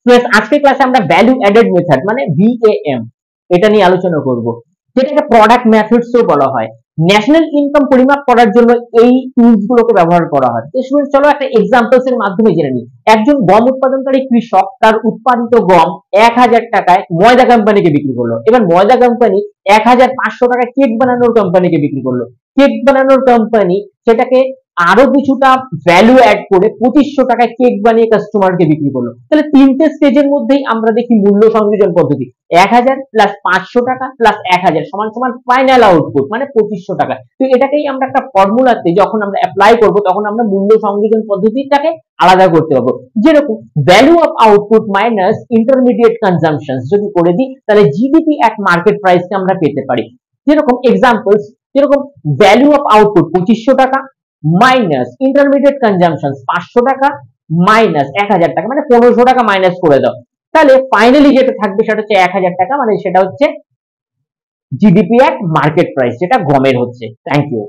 Students আজকের ক্লাসে আমরা ভ্যালু অ্যাডেড মেথড মানে ভিএএম এটা নিয়ে আলোচনা করব, যেটাকে প্রোডাক্ট মেথডসও বলা হয়। ন্যাশনাল ইনকাম পরিমাপ করার জন্য এই টুলস গুলোকে ব্যবহার করা হয়। তো স্টুডেন্টস চলো একটা এক্সাম্পলস এর মাধ্যমে জেনে নিই। একজন গম উৎপাদনকারী কৃষক তার উৎপাদিত গম 1000 টাকায় ময়দা কোম্পানিকে বিক্রি করলো। এবার ময়দা কোম্পানি 1500 টাকায় কেক বানানোর কোম্পানিকে বিক্রি করলো। কেক বানানোর কোম্পানি সেটাকে আরো কিছুটা ভ্যালু অ্যাড করে 2500 টাকায় কেক বানিয়ে কাস্টমারকে বিক্রি করলো। তাহলে তিনটে স্টেজের মধ্যেই আমরা দেখি মূল্য সংযোজন পদ্ধতি 1000 প্লাস 500 টাকা প্লাস 1000 সমান সমান ফাইনাল আউটপুট মানে 2500 টাকা। তো এটাকেই আমরা একটা ফর্মুলাতে যখন আমরা অ্যাপ্লাই করব তখন আমরা মূল্য সংযোজন পদ্ধতিটাকে আলাদা করতে পারবো। যেরকম value of output minus intermediate consumption যদি করে দিই তাহলে জিডিপি এট মার্কেট প্রাইসকে আমরা পেতে পারি। যেরকম এক্সাম্পলস, যেরকম ভ্যালু অফ আউটপুট 2500 টাকা মাইনাস ইন্টারমিডিয়েট কনজাম্পশন 500 টাকা মাইনাস 1000 টাকা মানে 1500 টাকা মাইনাস করে দাও, তাহলে ফাইনালি যেটা থাকবে সেটা হচ্ছে 1000 টাকা, মানে সেটা হচ্ছে জিডিপি এট মার্কেট প্রাইস, যেটা গমের হচ্ছে। Thank you.